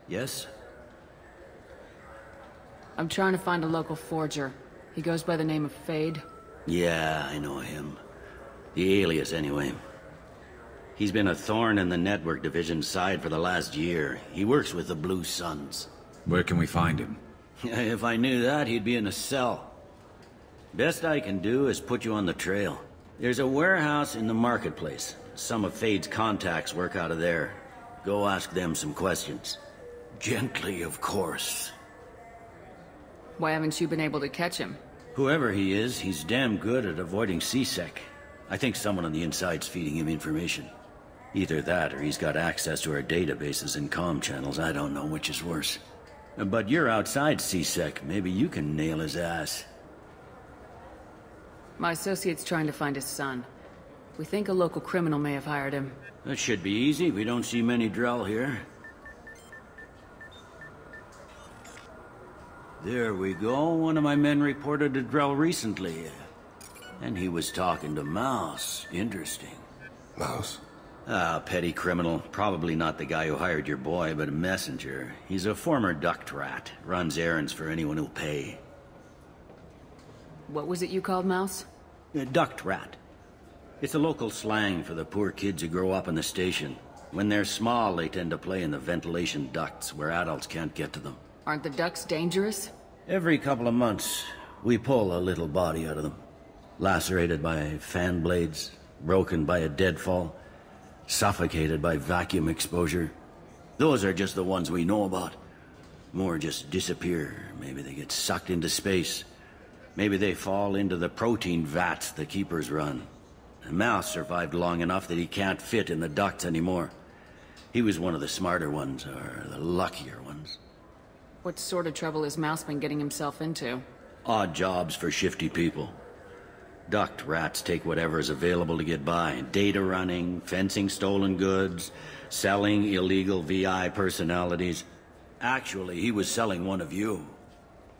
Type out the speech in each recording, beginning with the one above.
Yes? I'm trying to find a local forger. He goes by the name of Fade. Yeah, I know him. The alias, anyway. He's been a thorn in the network division's side for the last year. He works with the Blue Suns. Where can we find him? If I knew that, he'd be in a cell. Best I can do is put you on the trail. There's a warehouse in the marketplace. Some of Fade's contacts work out of there. Go ask them some questions. Gently, of course. Why haven't you been able to catch him? Whoever he is, he's damn good at avoiding C-Sec. I think someone on the inside's feeding him information. Either that, or he's got access to our databases and comm channels. I don't know which is worse. But you're outside C-Sec. Maybe you can nail his ass. My associate's trying to find his son. We think a local criminal may have hired him. That should be easy. We don't see many Drell here. There we go. One of my men reported a Drell recently. And he was talking to Mouse. Interesting. Mouse? Ah, petty criminal. Probably not the guy who hired your boy, but a messenger. He's a former duct rat. Runs errands for anyone who'll pay. What was it you called Mouse? A duct rat. It's a local slang for the poor kids who grow up in the station. When they're small, they tend to play in the ventilation ducts where adults can't get to them. Aren't the ducks dangerous? Every couple of months, we pull a little body out of them. Lacerated by fan blades, broken by a deadfall, suffocated by vacuum exposure. Those are just the ones we know about. More just disappear. Maybe they get sucked into space. Maybe they fall into the protein vats the keepers run. The Mouse survived long enough that he can't fit in the ducts anymore. He was one of the smarter ones, or the luckier ones. What sort of trouble has Mouse been getting himself into? Odd jobs for shifty people. Duct rats take whatever is available to get by. Data running, fencing stolen goods, selling illegal VI personalities. Actually, he was selling one of you.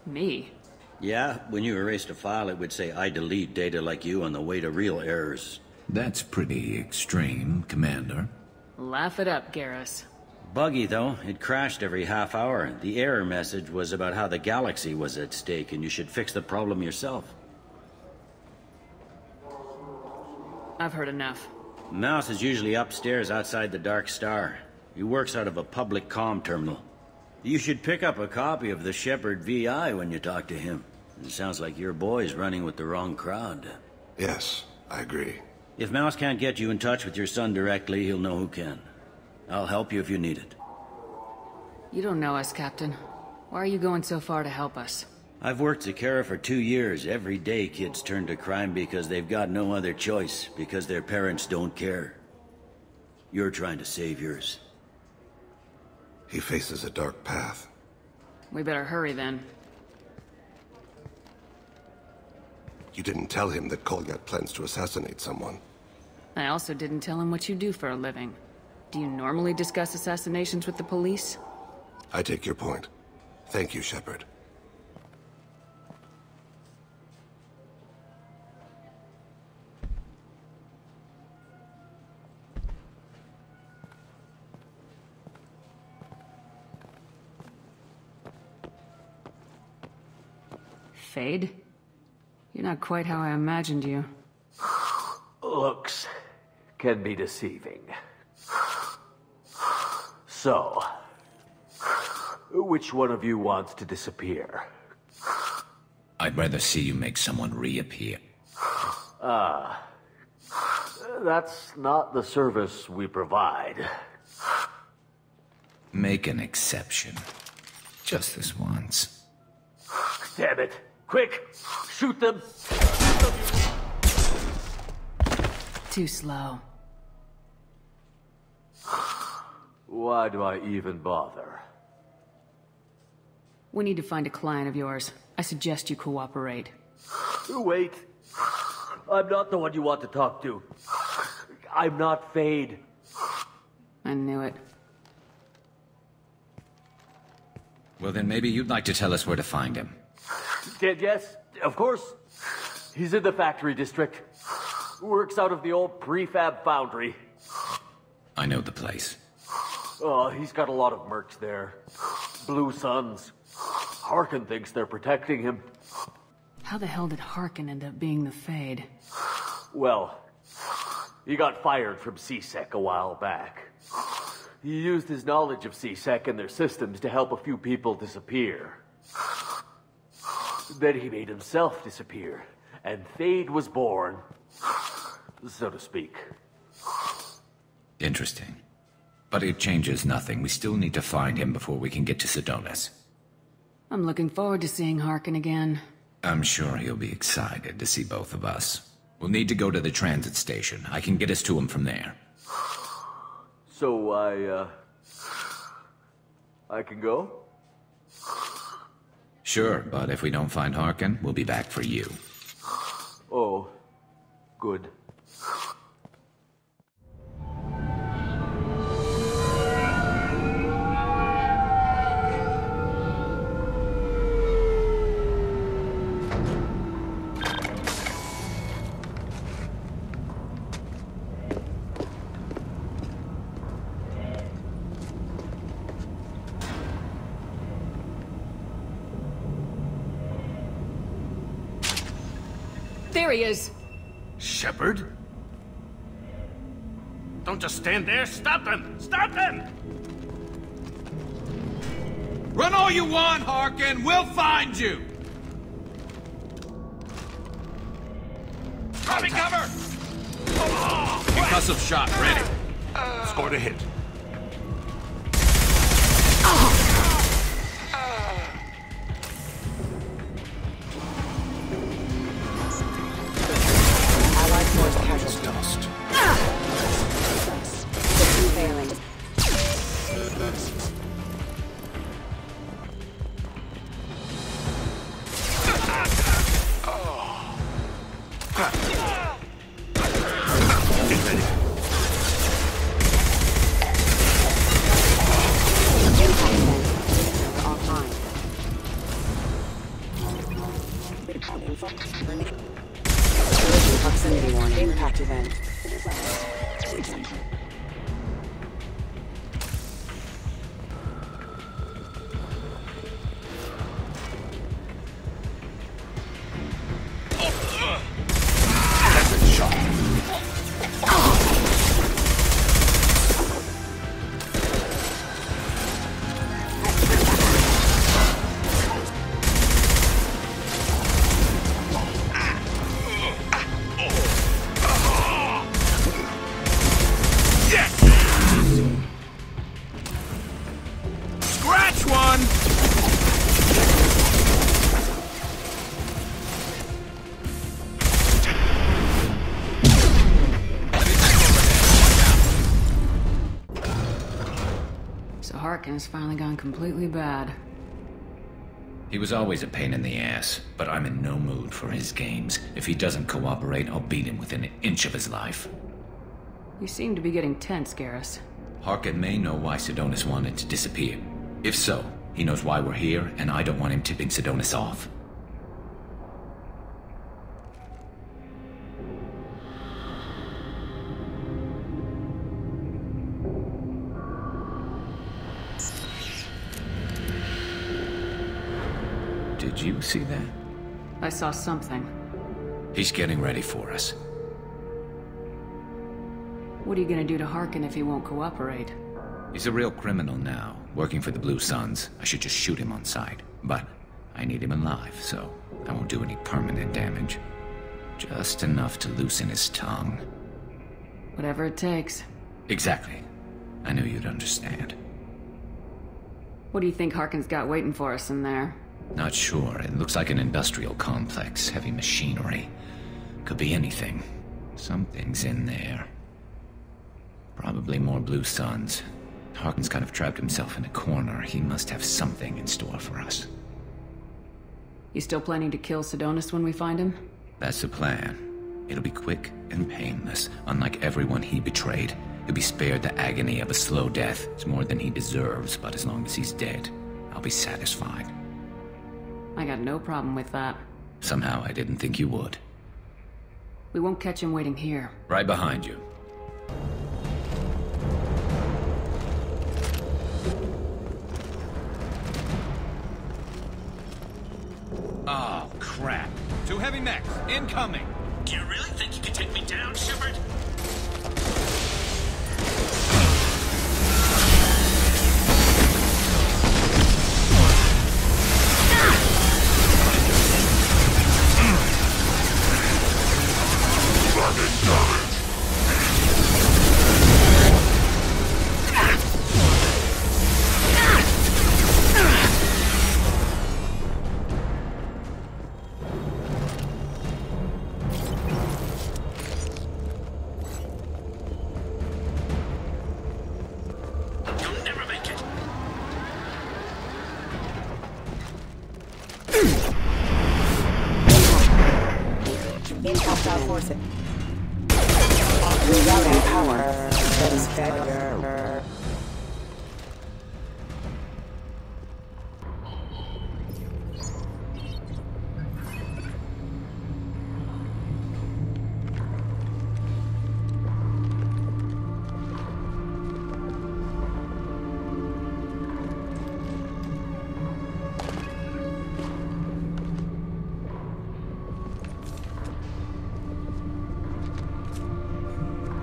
Me? Yeah, when you erased a file, it would say, I delete data like you on the way to real errors. That's pretty extreme, Commander. Laugh it up, Garrus. Buggy, though. It crashed every half hour. The error message was about how the galaxy was at stake, and you should fix the problem yourself. I've heard enough. Mouse is usually upstairs outside the Dark Star. He works out of a public comm terminal. You should pick up a copy of the Shepard VI when you talk to him. It sounds like your boy's running with the wrong crowd. Yes, I agree. If Mouse can't get you in touch with your son directly, he'll know who can. I'll help you if you need it. You don't know us, Captain. Why are you going so far to help us? I've worked Zakera for 2 years. Every day kids turn to crime because they've got no other choice, because their parents don't care. You're trying to save yours. He faces a dark path. We better hurry then. You didn't tell him that Kolyak plans to assassinate someone. I also didn't tell him what you do for a living. Do you normally discuss assassinations with the police? I take your point. Thank you, Shepard. Fade? You're not quite how I imagined you. Looks can be deceiving. So, which one of you wants to disappear? I'd rather see you make someone reappear. That's not the service we provide. Make an exception. Just this once. Damn it! Quick! Shoot them! Too slow. Why do I even bother? We need to find a client of yours. I suggest you cooperate. Wait. I'm not the one you want to talk to. I'm not Fade. I knew it. Well, then maybe you'd like to tell us where to find him. Yes, of course. He's in the factory district. Works out of the old prefab foundry. I know the place. Oh, he's got a lot of mercs there. Blue Suns. Harkin thinks they're protecting him. How the hell did Harkin end up being the Fade? Well, he got fired from C-Sec a while back. He used his knowledge of C-Sec and their systems to help a few people disappear. Then he made himself disappear, and Fade was born, so to speak. Interesting. But it changes nothing. We still need to find him before we can get to Sidonis. I'm looking forward to seeing Harkin again. I'm sure he'll be excited to see both of us. We'll need to go to the transit station. I can get us to him from there. So I can go? Sure, but if we don't find Harkin, we'll be back for you. Oh, good. There he is! Shepard? Don't just stand there. Stop him! Stop him! Run all you want, Harkin! We'll find you! Copy cover! Concussive shot, ready. Scored a hit. Allied force casualties. Dust. System failing. Get ready. Impact event. Offline. Collision proximity warning. Impact event. That's a shot. Scratch one! So Harkin has finally gone completely bad. He was always a pain in the ass, but I'm in no mood for his games. If he doesn't cooperate, I'll beat him within an inch of his life. You seem to be getting tense, Garrus. Harkin may know why Sidonis wanted to disappear. If so, he knows why we're here, and I don't want him tipping Sidonis off. Did you see that? I saw something. He's getting ready for us. What are you gonna do to Harkin if he won't cooperate? He's a real criminal now, working for the Blue Suns. I should just shoot him on sight. But I need him alive, so I won't do any permanent damage. Just enough to loosen his tongue. Whatever it takes. Exactly. I knew you'd understand. What do you think Harkin's got waiting for us in there? Not sure. It looks like an industrial complex. Heavy machinery. Could be anything. Something's in there. Probably more Blue Suns. Harkin's kind of trapped himself in a corner. He must have something in store for us. You still planning to kill Sidonis when we find him? That's the plan. It'll be quick and painless. Unlike everyone he betrayed, he'll be spared the agony of a slow death. It's more than he deserves, but as long as he's dead, I'll be satisfied. I got no problem with that. Somehow I didn't think you would. We won't catch him waiting here. Right behind you. Oh, crap. Two heavy mechs, incoming! Do you really think you can take me down, Shepard? You'll never make it. Hostile forces. Rerouting power. That is failure.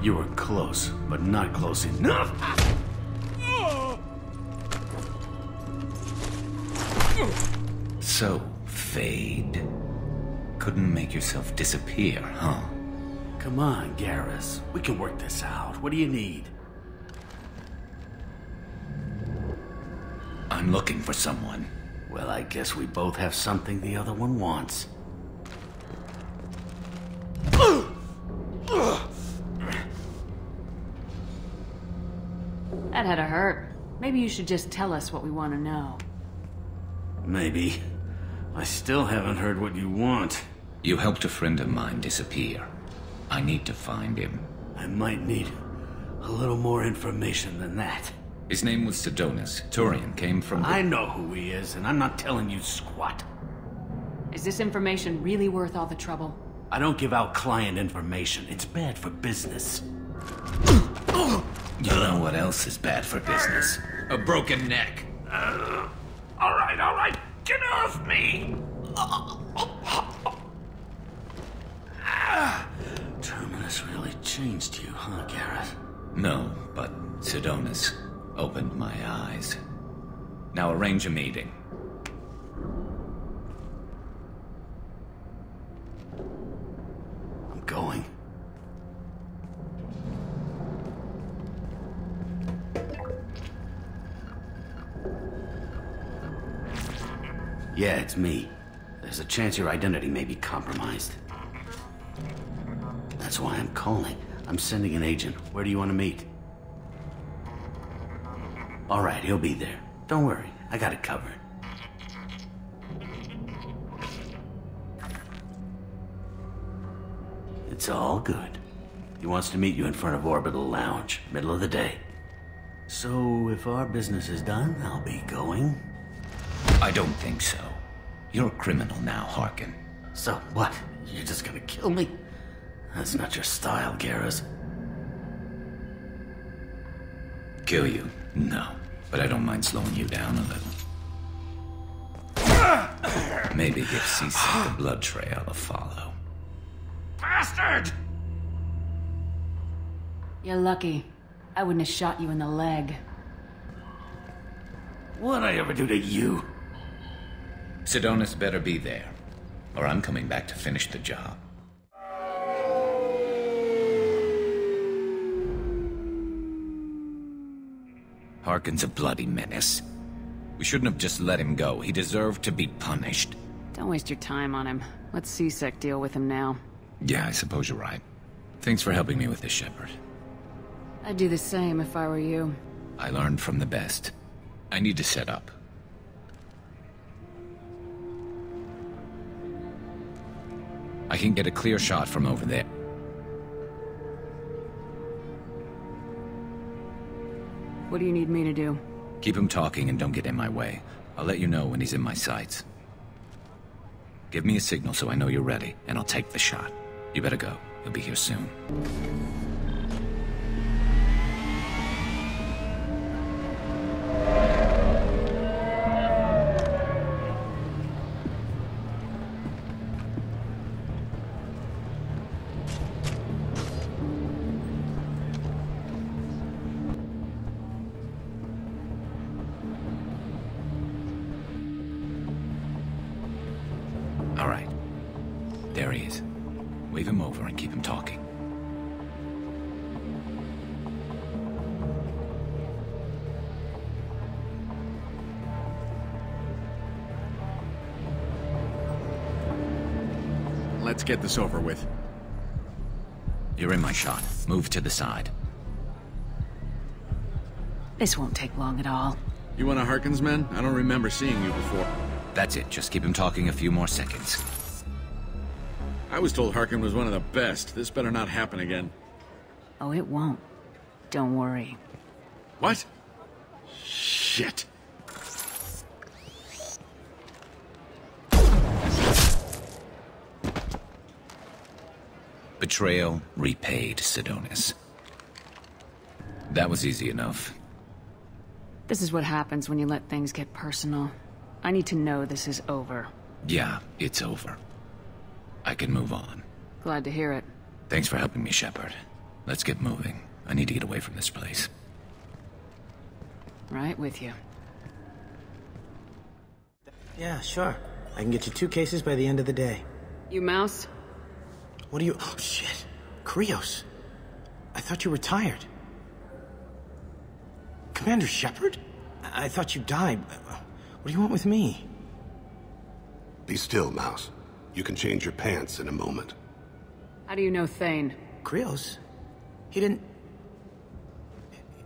You were close, but not close enough. So, Fade. Couldn't make yourself disappear, huh? Come on, Garrus. We can work this out. What do you need? I'm looking for someone. Well, I guess we both have something the other one wants. That had to hurt. Maybe you should just tell us what we want to know. Maybe. I still haven't heard what you want. You helped a friend of mine disappear. I need to find him. I might need a little more information than that. His name was Sidonus. Turian came from the... I know who he is, and I'm not telling you squat. Is this information really worth all the trouble? I don't give out client information. It's bad for business. You know what else is bad for business? A broken neck. All right. Get off me! Terminus really changed you, huh, Garrett? No, but Sidonus opened my eyes. Now arrange a meeting. I'm going. Yeah, it's me. There's a chance your identity may be compromised. That's why I'm calling. I'm sending an agent. Where do you want to meet? All right, he'll be there. Don't worry, I got it covered. It's all good. He wants to meet you in front of Orbital Lounge, middle of the day. So, if our business is done, I'll be going. I don't think so. You're a criminal now, Harkin. So, what? You're just gonna kill me? That's not your style, Garrus. Kill you? No. But I don't mind slowing you down a little. Maybe give C-Sec a blood trail to follow. Bastard! You're lucky. I wouldn't have shot you in the leg. What'd I ever do to you? Sidonus better be there, or I'm coming back to finish the job. Harkin's a bloody menace. We shouldn't have just let him go. He deserved to be punished. Don't waste your time on him. Let C-Sec deal with him now. Yeah, I suppose you're right. Thanks for helping me with this, Shepard. I'd do the same if I were you. I learned from the best. I need to set up. I can get a clear shot from over there. What do you need me to do? Keep him talking and don't get in my way. I'll let you know when he's in my sights. Give me a signal so I know you're ready, and I'll take the shot. You better go. He'll be here soon. There he is. Wave him over and keep him talking. Let's get this over with. You're in my shot. Move to the side. This won't take long at all. You one of Harkin's men? I don't remember seeing you before. That's it. Just keep him talking a few more seconds. I was told Harkin was one of the best. This better not happen again. Oh, it won't. Don't worry. What? Shit. Betrayal repaid, Sidonis. That was easy enough. This is what happens when you let things get personal. I need to know this is over. Yeah, it's over. I can move on. Glad to hear it. Thanks for helping me, Shepard. Let's get moving. I need to get away from this place. Right with you. Yeah, sure. I can get you 2 cases by the end of the day. You Mouse? What are you... Oh, shit. Krios. I thought you retired. Commander Shepard? I thought you died. What do you want with me? Be still, Mouse. You can change your pants in a moment. How do you know Thane? Krios? He didn't...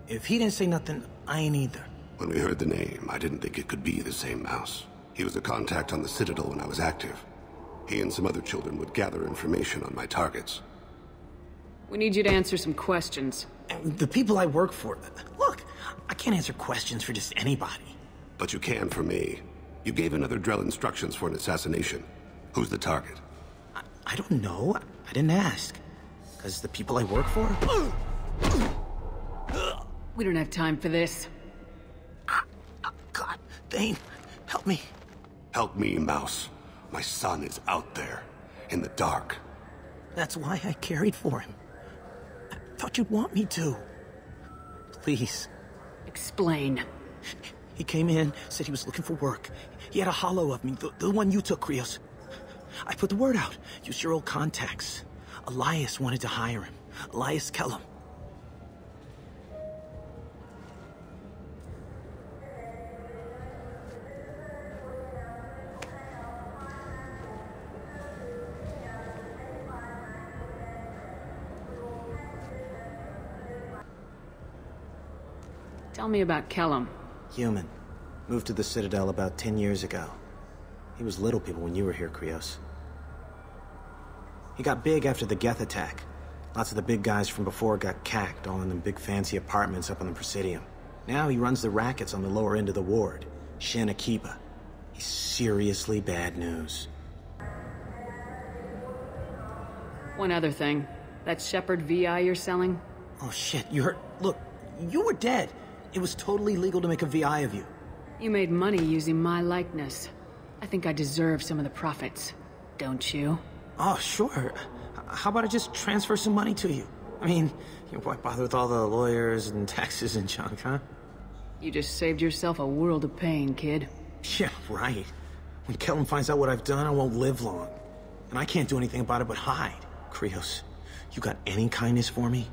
If he didn't say nothing, I ain't either. When we heard the name, I didn't think it could be the same Mouse. He was a contact on the Citadel when I was active. He and some other children would gather information on my targets. We need you to answer some questions. The people I work for... Look, I can't answer questions for just anybody. But you can for me. You gave another Drell instructions for an assassination. Who's the target? I don't know. I didn't ask. Because the people I work for... We don't have time for this. God, Thane, help me. Help me, Mouse. My son is out there, in the dark. That's why I carried for him. I thought you'd want me to. Please. Explain. He came in, said he was looking for work. He had a hollow of me, the one you took, Krios. I put the word out. Used your old contacts. Elias wanted to hire him. Elias Kellum. Tell me about Kellum. Human. Moved to the Citadel about 10 years ago. He was little people when you were here, Krios. He got big after the Geth attack. Lots of the big guys from before got cacked, all in them big fancy apartments up on the Presidium. Now he runs the rackets on the lower end of the ward, Shin Akiba. He's seriously bad news. One other thing. That Shepard VI you're selling? Oh shit, you heard... Look, you were dead. It was totally legal to make a VI of you. You made money using my likeness. I think I deserve some of the profits. Don't you? Oh, sure. How about I just transfer some money to you? I mean, why bother with all the lawyers and taxes and junk, huh? You just saved yourself a world of pain, kid. Yeah, right. When Kellum finds out what I've done, I won't live long. And I can't do anything about it but hide. Krios, you got any kindness for me?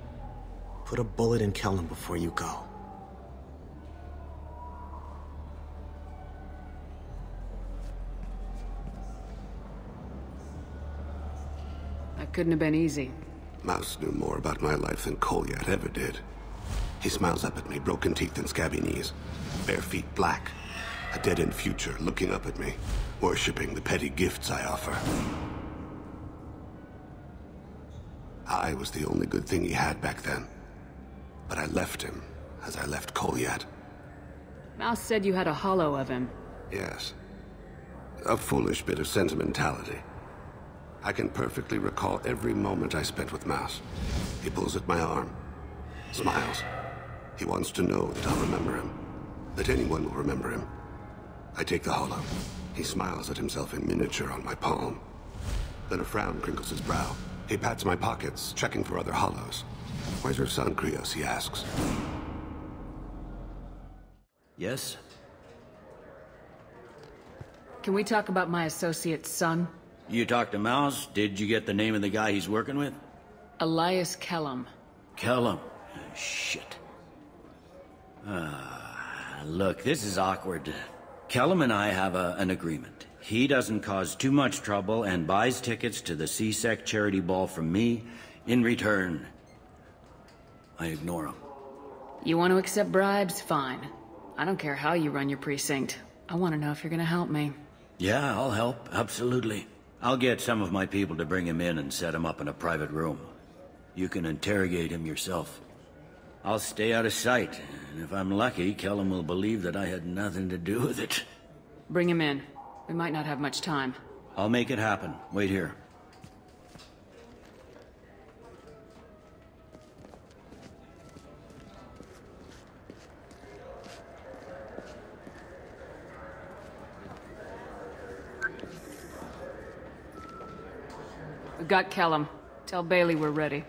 Put a bullet in Kellum before you go. That couldn't have been easy. Mouse knew more about my life than Kolyat ever did. He smiles up at me, broken teeth and scabby knees. Bare feet black. A dead-end future looking up at me, worshipping the petty gifts I offer. I was the only good thing he had back then. But I left him, as I left Kolyat. Mouse said you had a hollow of him. Yes. A foolish bit of sentimentality. I can perfectly recall every moment I spent with Mouse. He pulls at my arm, smiles. He wants to know that I'll remember him, that anyone will remember him. I take the hollow. He smiles at himself in miniature on my palm. Then a frown crinkles his brow. He pats my pockets, checking for other hollows. Where's your son, Krios? He asks. Yes? Can we talk about my associate's son? You talked to Mouse? Did you get the name of the guy he's working with? Elias Kellum. Kellum. Shit. Look, this is awkward. Kellum and I have an agreement. He doesn't cause too much trouble and buys tickets to the C-Sec charity ball from me. In return, I ignore him. You want to accept bribes? Fine. I don't care how you run your precinct. I want to know if you're gonna help me. Yeah, I'll help. Absolutely. I'll get some of my people to bring him in and set him up in a private room. You can interrogate him yourself. I'll stay out of sight, and if I'm lucky, Kellum will believe that I had nothing to do with it. Bring him in. We might not have much time. I'll make it happen. Wait here. We got Kellum. Tell Bailey we're ready.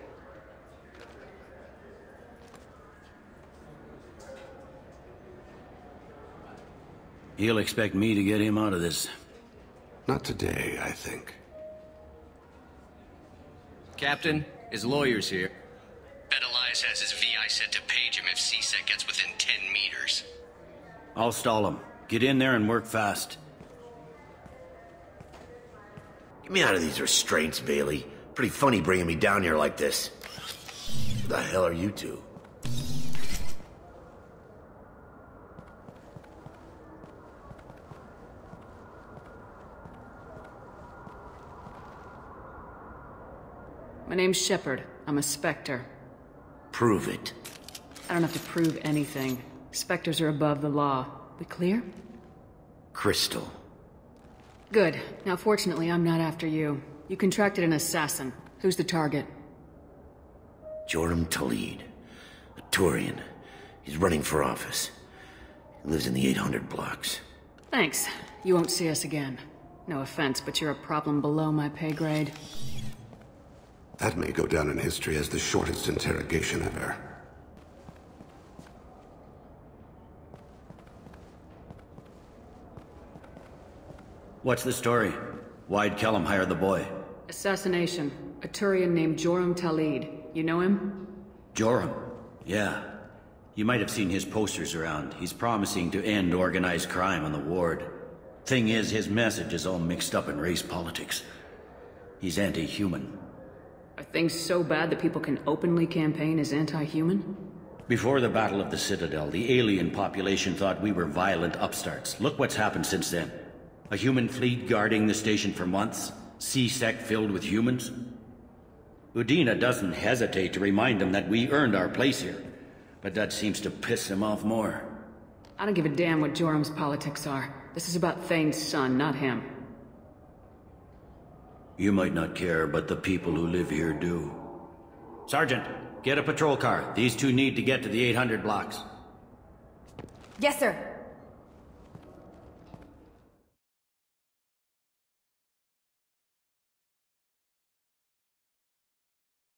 He'll expect me to get him out of this. Not today, I think. Captain, his lawyer's here. Bet Elias has his VI set to page him if C-Sec gets within 10 meters. I'll stall him. Get in there and work fast. Get me out of these restraints, Bailey. Pretty funny bringing me down here like this. Who the hell are you two? My name's Shepard. I'm a Spectre. Prove it. I don't have to prove anything. Spectres are above the law. We clear? Crystal. Good. Now, fortunately, I'm not after you. You contracted an assassin. Who's the target? Joram Talid. A Turian. He's running for office. He lives in the 800 blocks. Thanks. You won't see us again. No offense, but you're a problem below my pay grade. That may go down in history as the shortest interrogation ever. What's the story? Why'd Kellum hire the boy? Assassination. A Turian named Joram Talid. You know him? Joram? Yeah. You might have seen his posters around. He's promising to end organized crime on the ward. Thing is, his message is all mixed up in race politics. He's anti-human. Are things so bad that people can openly campaign as anti-human? Before the Battle of the Citadel, the alien population thought we were violent upstarts. Look what's happened since then. A human fleet guarding the station for months. C-Sec filled with humans. Udina doesn't hesitate to remind them that we earned our place here. But that seems to piss him off more. I don't give a damn what Joram's politics are. This is about Thane's son, not him. You might not care, but the people who live here do. Sergeant, get a patrol car. These two need to get to the 800 blocks. Yes, sir.